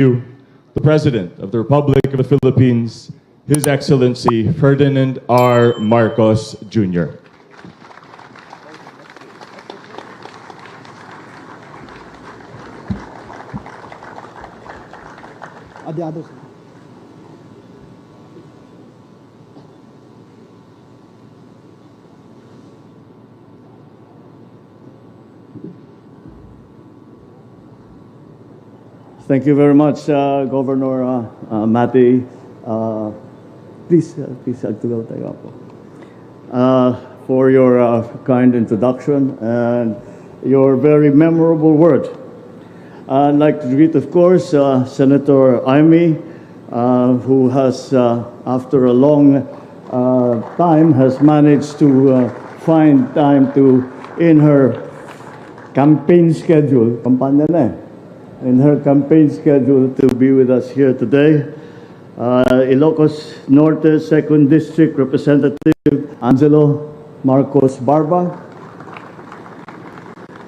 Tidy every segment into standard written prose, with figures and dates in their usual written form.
you, the President of the Republic of the Philippines, His Excellency Ferdinand R. Marcos Jr. Thank you very much, Governor Mati. Please agtugaw tayo po. For your kind introduction and your very memorable word. I'd like to greet, of course, Senator Amy, who has, after a long time, has managed to find time to, in her campaign schedule, in her campaign schedule to be with us here today. Ilocos Norte 2nd District Representative Angelo Marcos Barba.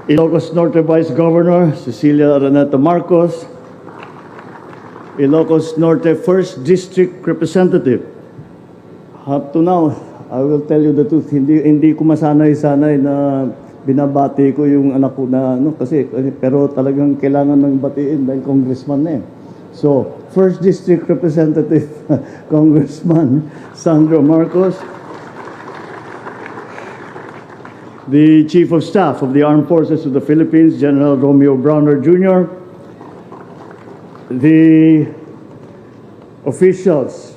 Ilocos Norte Vice Governor Cecilia Araneta Marcos. Ilocos Norte 1st District Representative. Up to now, I will tell you the truth, hindi ko masanay-sanay na binabati ko yung anak ko na pero talagang kailangan ng batiin dahil congressman na eh. So, 1st District Representative Congressman Sandro Marcos, the Chief of Staff of the Armed Forces of the Philippines, General Romeo Browner Jr., the officials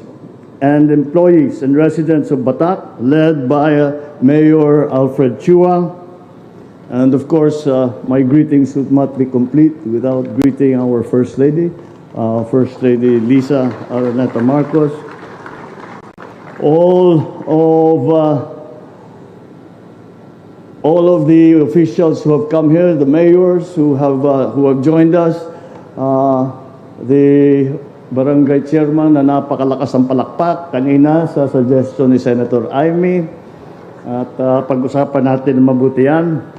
and employees and residents of Batak, led by Mayor Alfred Chua. And of course, my greetings would not be complete without greeting our First Lady, First Lady Lisa Araneta Marcos. All of the officials who have come here, the mayors who have joined us, the barangay chairman na napakalakas ang palakpak kanina sa suggestion ni Senator Amy, at pag-usapan natin mabuti yan.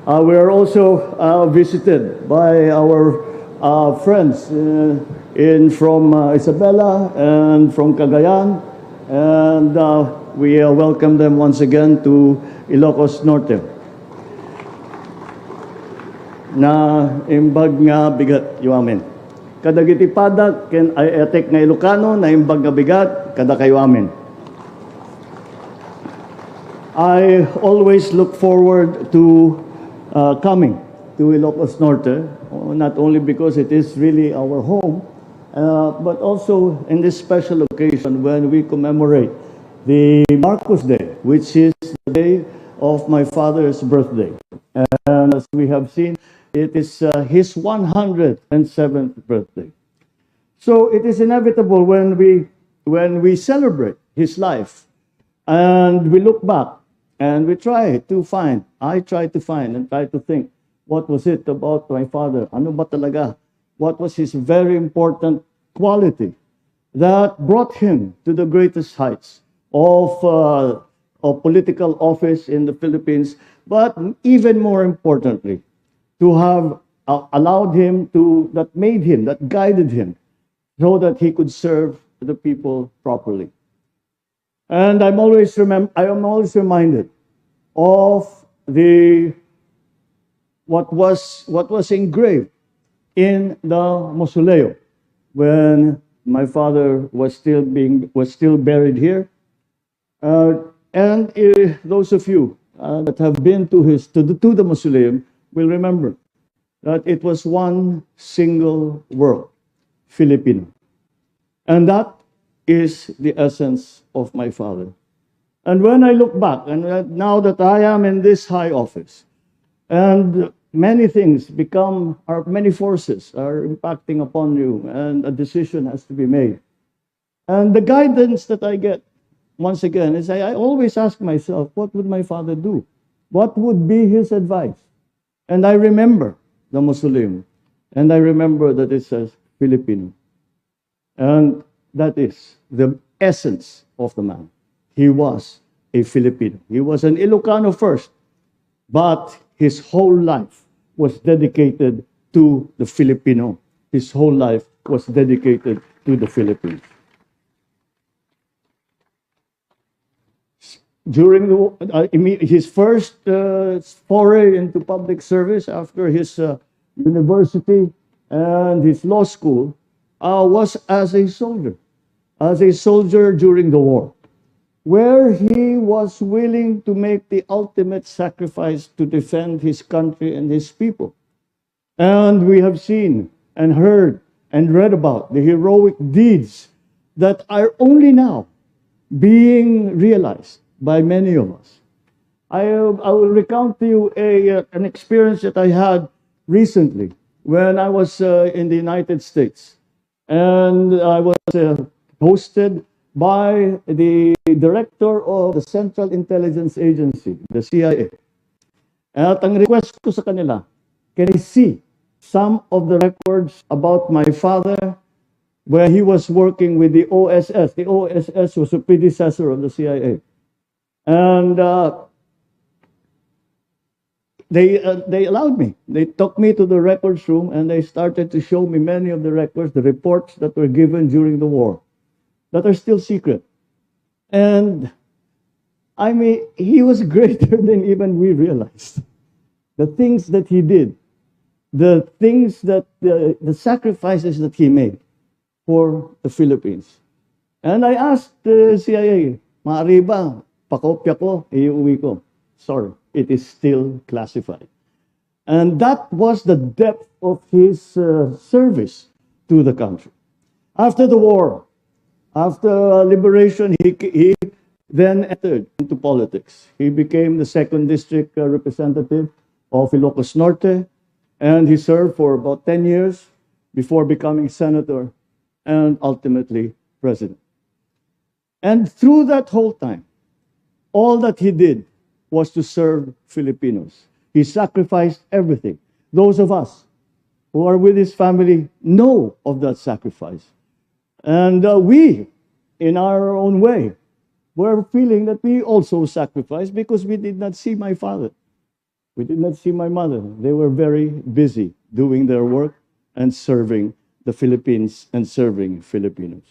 We are also visited by our friends from Isabela and from Cagayan, and we welcome them once again to Ilocos Norte. Na imbag nga bigat yu amin. Kada gitipada ken ay etek nga Ilocano na imbag nga bigat kada kayo amin. I always look forward to coming to Ilocos Norte, not only because it is really our home, but also in this special occasion when we commemorate the Marcos Day, which is the day of my father's birthday. And as we have seen, it is his 107th birthday. So it is inevitable when we celebrate his life and we look back and I try to find and try to think, what was it about my father? Ano ba talaga? What was his very important quality that brought him to the greatest heights of political office in the Philippines, but even more importantly, to have allowed him to, that guided him so that he could serve the people properly. And I am always reminded of what was engraved in the mausoleum when my father was still buried here. And those of you that have been to the mausoleum will remember that it was one single word, Filipino. And that is the essence of my father. And when I look back, and now that I am in this high office, and many things many forces are impacting upon you, and a decision has to be made. And the guidance that I get, once again, is I always ask myself, what would my father do? What would be his advice? And I remember the mausoleum, and I remember that it says Filipino. And that is the essence of the man. He was a Filipino. He was an Ilocano first, but his whole life was dedicated to the Filipino. His whole life was dedicated to the Philippines. During his first foray into public service after his university and his law school was as a soldier during the war, where he was willing to make the ultimate sacrifice to defend his country and his people. And we have seen and heard and read about the heroic deeds that are only now being realized by many of us. I will recount to you an experience that I had recently when I was in the United States. And I was hosted by the director of the Central Intelligence Agency, the CIA. At ang request ko sa kanila, can I see some of the records about my father where he was working with the OSS. The OSS was a predecessor of the CIA. And they allowed me. They took me to the records room and they started to show me many of the records, the reports that were given during the war that are still secret. And I mean, he was greater than even we realized. The things that he did, the things that, the sacrifices that he made for the Philippines. And I asked the CIA, maaari ba, pakopya ko, iuwi ko. Sorry, it is still classified. And that was the depth of his service to the country. After the war, after liberation, he then entered into politics. He became the 2nd District Representative of Ilocos Norte, and he served for about 10 years before becoming senator and ultimately president. And through that whole time, all that he did was to serve Filipinos. He sacrificed everything. Those of us who are with his family know of that sacrifice. And we, in our own way, were feeling that we also sacrificed because we did not see my father. We did not see my mother. They were very busy doing their work and serving the Philippines and serving Filipinos.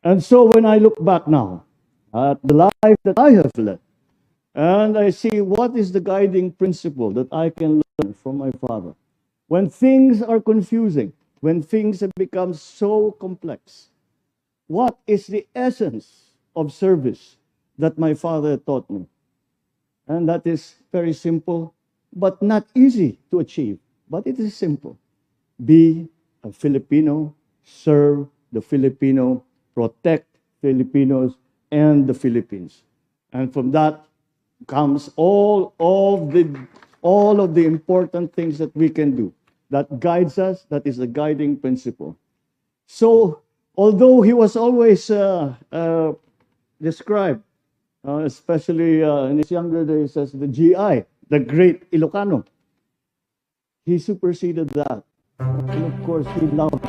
And so when I look back now at the life that I have led, and I see what is the guiding principle that I can learn from my father. When things are confusing, when things have become so complex, what is the essence of service that my father taught me? And that is very simple, but not easy to achieve. But it is simple. Be a Filipino, serve the Filipino, protect Filipinos and the Philippines. And from that comes all of the important things that we can do. That guides us, that is the guiding principle. So, although he was always described, especially in his younger days as the GI, the Great Ilocano, he superseded that. And of course, he loved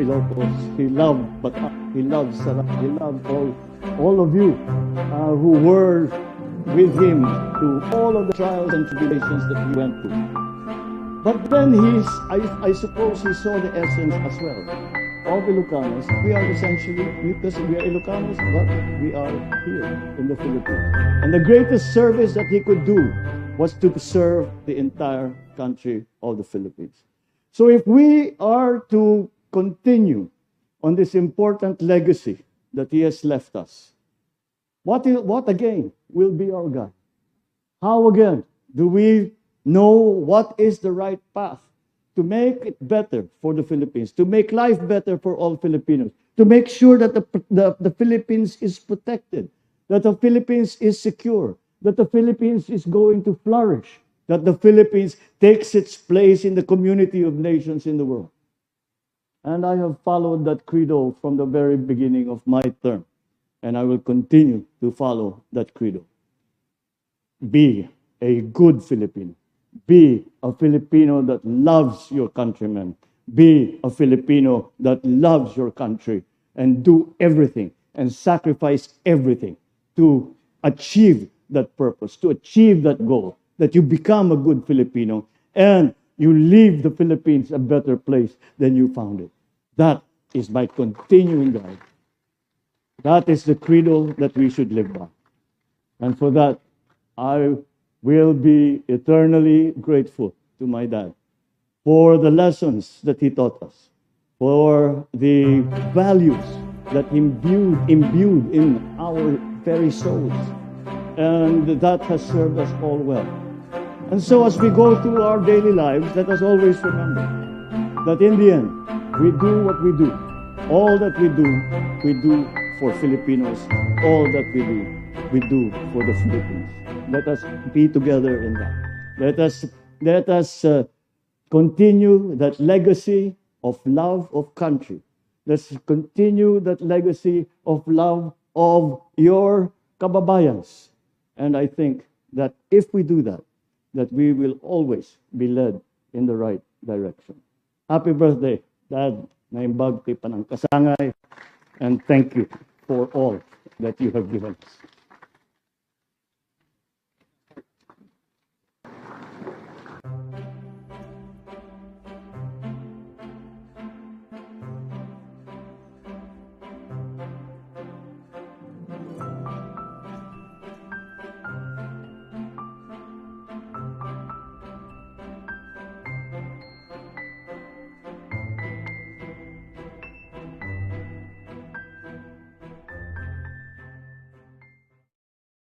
Ilocos, he loved Bataan, he loved Sarap, he loved all of you who were with him through all of the trials and tribulations that he went through. But then I suppose he saw the essence as well of Ilocanos. We are essentially, because we are Ilocanos, but we are here in the Philippines. And the greatest service that he could do was to serve the entire country of the Philippines. So if we are to continue on this important legacy that he has left us, what again will be our guide? How again do we know what is the right path to make it better for the Philippines, to make life better for all Filipinos, to make sure that the Philippines is protected, that the Philippines is secure, that the Philippines is going to flourish, that the Philippines takes its place in the community of nations in the world? And I have followed that credo from the very beginning of my term. And I will continue to follow that credo. Be a good Filipino. Be a Filipino that loves your countrymen. Be a Filipino that loves your country. And do everything and sacrifice everything to achieve that purpose, to achieve that goal, that you become a good Filipino and you leave the Philippines a better place than you found it. That is by continuing that. That is the credo that we should live by. And for that, I will be eternally grateful to my dad for the lessons that he taught us, for the values that imbued in our very souls. And that has served us all well. And so as we go through our daily lives, let us always remember that in the end, we do what we do. All that we do for Filipinos. All that we do for the Philippines. Let us be together in that. Let us continue that legacy of love of country. Let's continue that legacy of love of your kababayans. And I think that if we do that, that we will always be led in the right direction. Happy birthday, Dad. Naimbag ti panang kasangay. And thank you for all that you have given us.